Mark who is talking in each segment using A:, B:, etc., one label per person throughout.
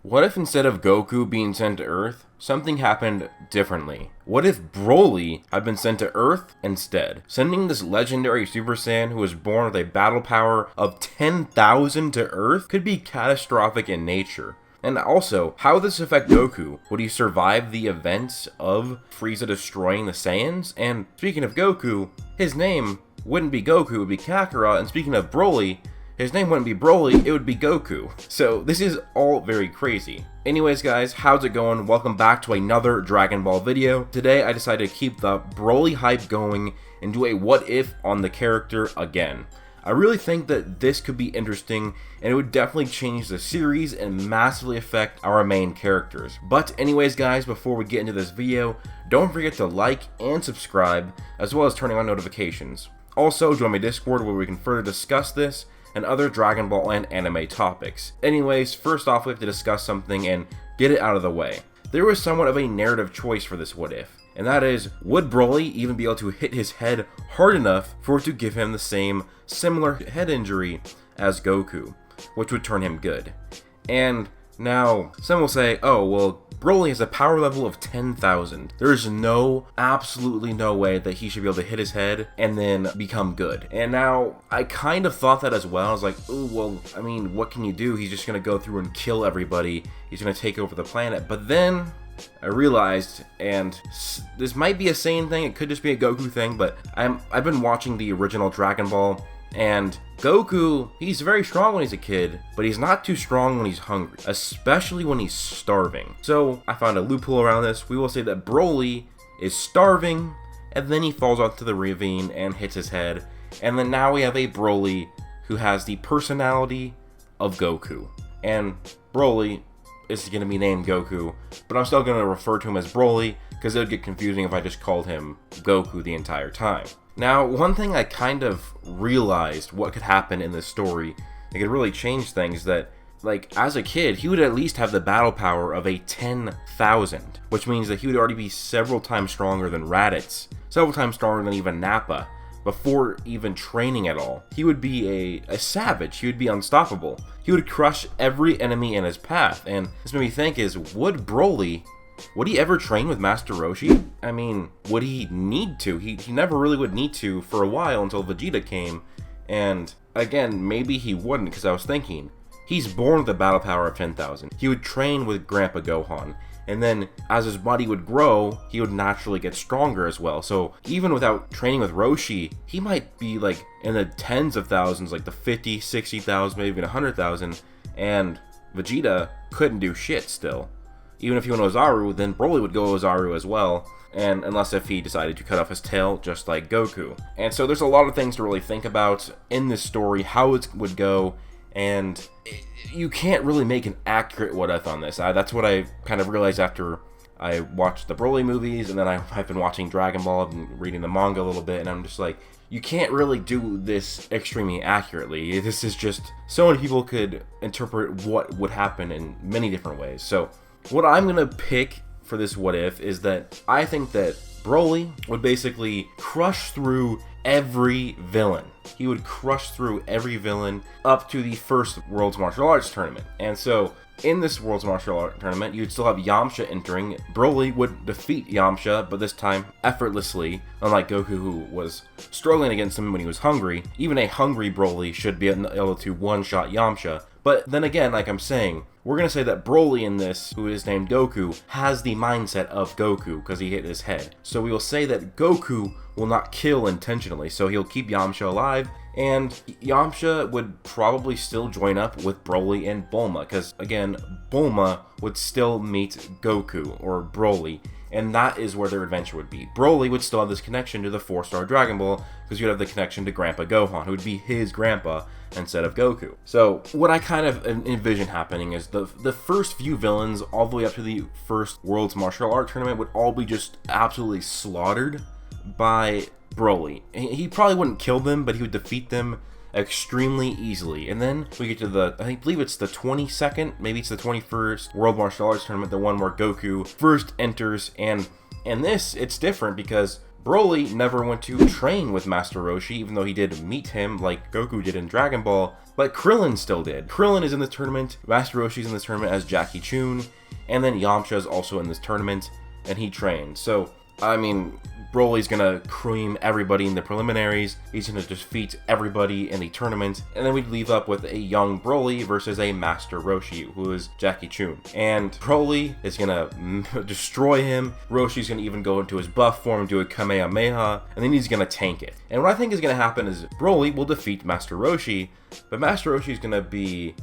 A: What if instead of Goku being sent to Earth, something happened differently? What if Broly had been sent to Earth instead? Sending this legendary Super Saiyan who was born with a battle power of 10,000 to Earth could be catastrophic in nature. And also, how would this affect Goku? Would he survive the events of Frieza destroying the Saiyans? And speaking of Goku, his name wouldn't be Goku, it would be Kakkarot. And speaking of Broly, his name wouldn't be Broly, it would be Goku. So this is all very crazy. Anyways guys, how's it going? Welcome back to another Dragon Ball video. Today I decided to keep the Broly hype going and do a what if on the character again. I really think that this could be interesting and it would definitely change the series and massively affect our main characters. But anyways guys, before we get into this video, don't forget to like and subscribe as well as turning on notifications. Also join my Discord where we can further discuss this and other Dragon Ball and anime topics. Anyways, first off we have to discuss something and get it out of the way. There was somewhat of a narrative choice for this what if, and that is, would Broly even be able to hit his head hard enough for it to give him the same similar head injury as Goku, which would turn him good? And now, some will say, oh well, Broly has a power level of 10,000. There is absolutely no way that he should be able to hit his head and then become good. And now, I kind of thought that as well. I was like, oh, well, I mean, what can you do? He's just going to go through and kill everybody. He's going to take over the planet. But then I realized, and this might be a Saiyan thing, it could just be a Goku thing, but I've been watching the original Dragon Ball, and Goku, he's very strong when he's a kid, but he's not too strong when he's hungry, especially when he's starving. So I found a loophole around this. We will say that Broly is starving, and then he falls onto the ravine and hits his head, and then now we have a Broly who has the personality of Goku. And Broly is going to be named Goku, but I'm still going to refer to him as Broly because it would get confusing if I just called him Goku the entire time. Now, one thing I kind of realized what could happen in this story, it could really change things, that like as a kid, he would at least have the battle power of a 10,000, which means that he would already be several times stronger than Raditz, several times stronger than even Nappa, before even training at all. He would be a savage, he would be unstoppable. He would crush every enemy in his path, and this made me think is, would he ever train with Master Roshi? I mean, would he need to? He never really would need to for a while until Vegeta came, and again, maybe he wouldn't, because I was thinking, he's born with a battle power of 10,000. He would train with Grandpa Gohan, and then as his body would grow, he would naturally get stronger as well. So even without training with Roshi, he might be like in the tens of thousands, like the 50, 60,000, maybe even 100,000, and Vegeta couldn't do shit still. Even if he went Ozaru, then Broly would go Ozaru as well, and unless if he decided to cut off his tail just like Goku. And so there's a lot of things to really think about in this story, how it would go, and you can't really make an accurate what if on this. That's what I kind of realized after I watched the Broly movies, and then I've been watching Dragon Ball and reading the manga a little bit, and I'm just like, you can't really do this extremely accurately. This is just, so many people could interpret what would happen in many different ways. So what I'm gonna pick for this what if is that I think that Broly would basically crush through every villain. He would crush through every villain up to the first World's Martial Arts Tournament. And so in this World's Martial Arts Tournament, you'd still have Yamcha entering. Broly would defeat Yamcha, but this time effortlessly, unlike Goku who was struggling against him when he was hungry. Even a hungry Broly should be able to one-shot Yamcha. But then again, like I'm saying, we're going to say that Broly in this, who is named Goku, has the mindset of Goku because he hit his head. So we will say that Goku will not kill intentionally, so he'll keep Yamcha alive, and Yamcha would probably still join up with Broly and Bulma, because again, Bulma would still meet Goku, or Broly, and that is where their adventure would be. Broly would still have this connection to the 4-star Dragon Ball, because you'd have the connection to Grandpa Gohan, who would be his grandpa instead of Goku. So what I kind of envision happening is the first few villains, all the way up to the first World's Martial Arts Tournament, would all be just absolutely slaughtered by Broly. He probably wouldn't kill them, but he would defeat them extremely easily. And then we get to I believe it's the 22nd, maybe it's the 21st World Martial Arts Tournament, the one where Goku first enters, and this, it's different because Broly never went to train with Master Roshi, even though he did meet him like Goku did in Dragon Ball, but Krillin still did. Krillin is in this tournament, Master Roshi's in this tournament as Jackie Chun, and then Yamcha is also in this tournament, and he trained. So, I mean, Broly's gonna cream everybody in the preliminaries, he's gonna defeat everybody in the tournament, and then we'd leave up with a young Broly versus a Master Roshi, who is Jackie Chun. And Broly is gonna destroy him, Roshi's gonna even go into his buff form, do a Kamehameha, and then he's gonna tank it. And what I think is gonna happen is Broly will defeat Master Roshi, but Master Roshi's gonna be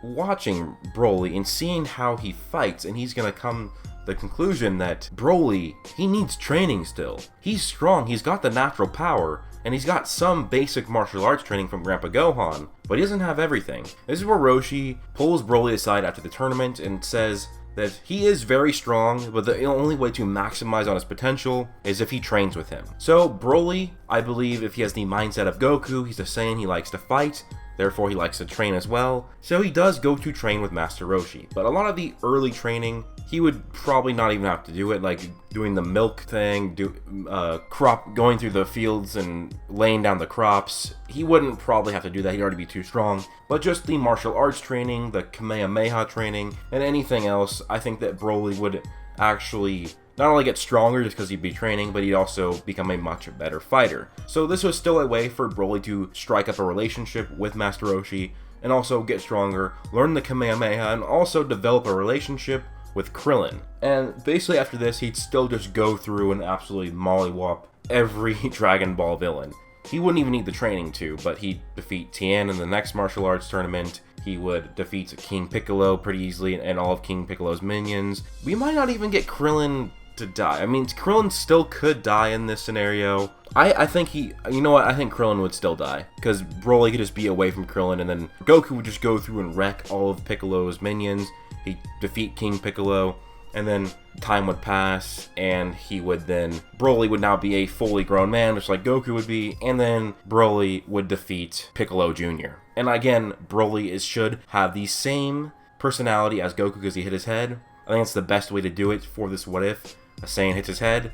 A: watching Broly and seeing how he fights, and he's gonna come the conclusion that Broly, he needs training still. He's strong, he's got the natural power, and he's got some basic martial arts training from Grandpa Gohan, but he doesn't have everything. This is where Roshi pulls Broly aside after the tournament and says that he is very strong, but the only way to maximize on his potential is if he trains with him. So Broly, I believe if he has the mindset of Goku, he's a Saiyan, he likes to fight, therefore he likes to train as well, so he does go to train with Master Roshi. But a lot of the early training, he would probably not even have to do it, like doing the milk thing, going through the fields and laying down the crops. He wouldn't probably have to do that, he'd already be too strong. But just the martial arts training, the Kamehameha training, and anything else, I think that Broly would actually not only get stronger just because he'd be training, but he'd also become a much better fighter. So this was still a way for Broly to strike up a relationship with Master Roshi, and also get stronger, learn the Kamehameha, and also develop a relationship with Krillin. And basically after this, he'd still just go through and absolutely mollywop every Dragon Ball villain. He wouldn't even need the training to, but he'd defeat Tien in the next martial arts tournament. He would defeat King Piccolo pretty easily and all of King Piccolo's minions. We might not even get Krillin to die. I mean, Krillin still could die in this scenario. I think you know what, I think Krillin would still die, because Broly could just be away from Krillin, and then Goku would just go through and wreck all of Piccolo's minions. He'd defeat King Piccolo, and then time would pass, and Broly would now be a fully grown man, just like Goku would be, and then Broly would defeat Piccolo Jr. And again, Broly should have the same personality as Goku because he hit his head. I think that's the best way to do it for this what if a Saiyan hits his head.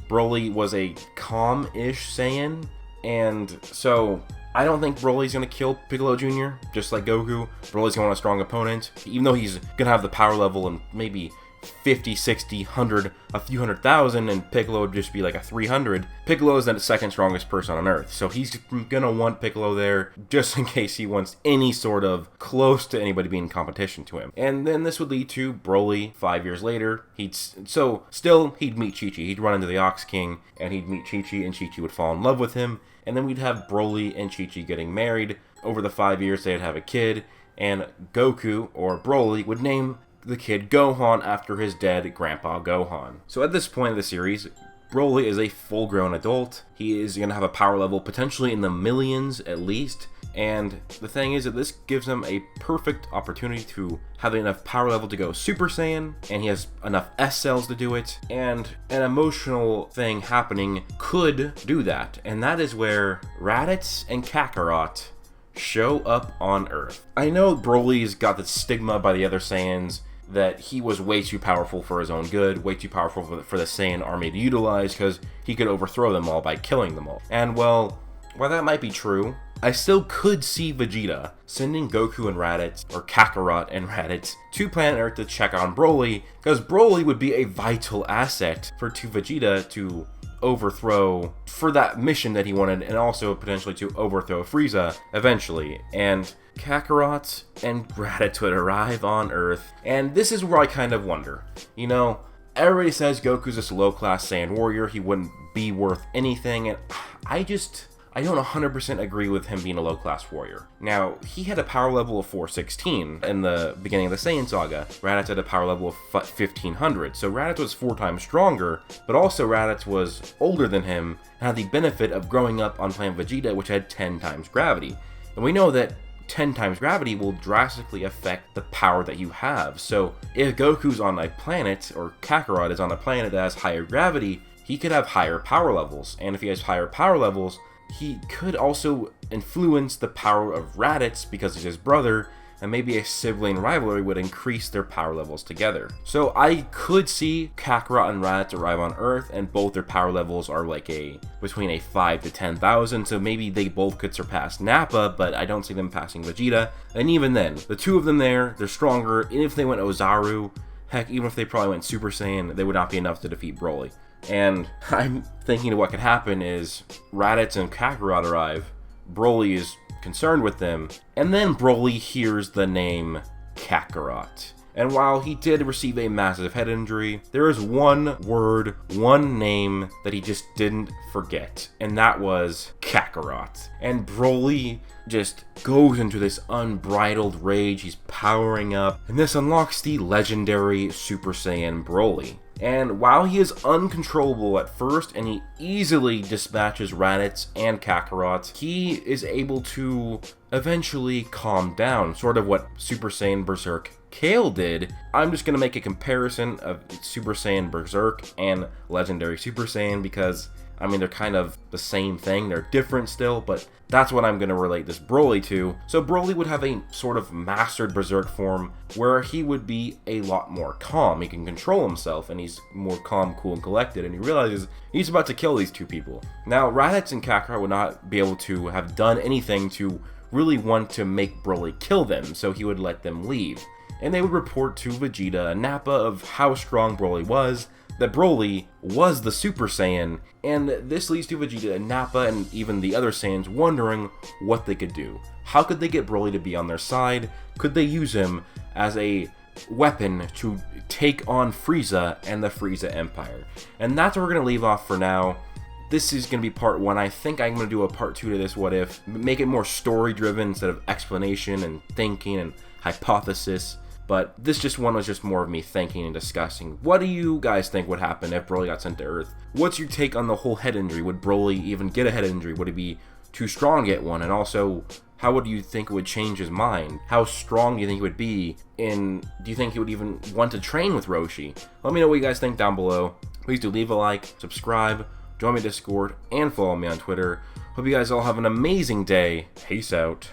A: Broly was a calm-ish Saiyan, and so I don't think Broly's gonna kill Piccolo Jr., just like Goku. Broly's gonna want a strong opponent, even though he's gonna have the power level and maybe 50, 60, 100, a few 100,000, and Piccolo would just be like a 300. Piccolo is the second strongest person on Earth, so he's gonna want Piccolo there just in case he wants any sort of close to anybody being in competition to him. And then this would lead to Broly 5 years later. He'd meet Chi-Chi. He'd run into the Ox King, and he'd meet Chi-Chi, and Chi-Chi would fall in love with him. And then we'd have Broly and Chi-Chi getting married. Over the 5 years, they'd have a kid, and Goku, or Broly, would name the kid Gohan after his dead Grandpa Gohan. So at this point of the series, Broly is a full-grown adult. He is going to have a power level potentially in the millions at least. And the thing is that this gives him a perfect opportunity to have enough power level to go Super Saiyan, and he has enough S cells to do it, and an emotional thing happening could do that. And that is where Raditz and Kakkarot show up on Earth. I know Broly's got the stigma by the other Saiyans that he was way too powerful for his own good, way too powerful for the Saiyan army to utilize, because he could overthrow them all by killing them all. And well, while that might be true, I still could see Vegeta sending Goku and Raditz, or Kakkarot and Raditz, to planet Earth to check on Broly, because Broly would be a vital asset to Vegeta to overthrow for that mission that he wanted, and also potentially to overthrow Frieza eventually. And Kakkarot and Raditz would arrive on Earth, and this is where I kind of wonder. You know, everybody says Goku's this low-class Saiyan warrior, he wouldn't be worth anything, and I don't 100% agree with him being a low-class warrior. Now, he had a power level of 416 in the beginning of the Saiyan Saga. Raditz had a power level of 1500, so Raditz was 4 times stronger, but also Raditz was older than him and had the benefit of growing up on planet Vegeta, which had 10 times gravity. And we know that 10 times gravity will drastically affect the power that you have. So if Goku's on a planet, or Kakkarot is on a planet that has higher gravity, he could have higher power levels. And if he has higher power levels, he could also influence the power of Raditz because he's his brother, and maybe a sibling rivalry would increase their power levels together. So I could see Kakarot and Raditz arrive on Earth, and both their power levels are like between a 5 to 10,000, so maybe they both could surpass Nappa, but I don't see them passing Vegeta. And even then, the two of them there, they're stronger, and if they went Ozaru, heck, even if they probably went Super Saiyan, they would not be enough to defeat Broly. And I'm thinking what could happen is Raditz and Kakarot arrive, Broly is concerned with them, and then Broly hears the name Kakarot. And while he did receive a massive head injury, there is one word, one name that he just didn't forget, and that was Kakarot. And Broly just goes into this unbridled rage, he's powering up, and this unlocks the legendary Super Saiyan Broly. And while he is uncontrollable at first and he easily dispatches Raditz and Kakarot, he is able to eventually calm down, sort of what Super Saiyan Berserk Kale did. I'm just going to make a comparison of Super Saiyan Berserk and Legendary Super Saiyan because, I mean, they're kind of the same thing. They're different still, but that's what I'm going to relate this Broly to. So Broly would have a sort of mastered Berserk form where he would be a lot more calm. He can control himself, and he's more calm, cool, and collected, and he realizes he's about to kill these two people. Now, Raditz and Kakarot would not be able to have done anything to really want to make Broly kill them, so he would let them leave. And they would report to Vegeta and Nappa of how strong Broly was, that Broly was the Super Saiyan, and this leads to Vegeta and Nappa and even the other Saiyans wondering what they could do. How could they get Broly to be on their side? Could they use him as a weapon to take on Frieza and the Frieza Empire? And that's where we're going to leave off for now. This is going to be part 1. I think I'm going to do a part 2 to this what if. Make it more story driven instead of explanation and thinking and hypothesis. But this one was just more of me thinking and discussing. What do you guys think would happen if Broly got sent to Earth? What's your take on the whole head injury? Would Broly even get a head injury? Would he be too strong to get one? And also, how would you think it would change his mind? How strong do you think he would be? Do you think he would even want to train with Roshi? Let me know what you guys think down below. Please do leave a like, subscribe, join my Discord, and follow me on Twitter. Hope you guys all have an amazing day. Peace out.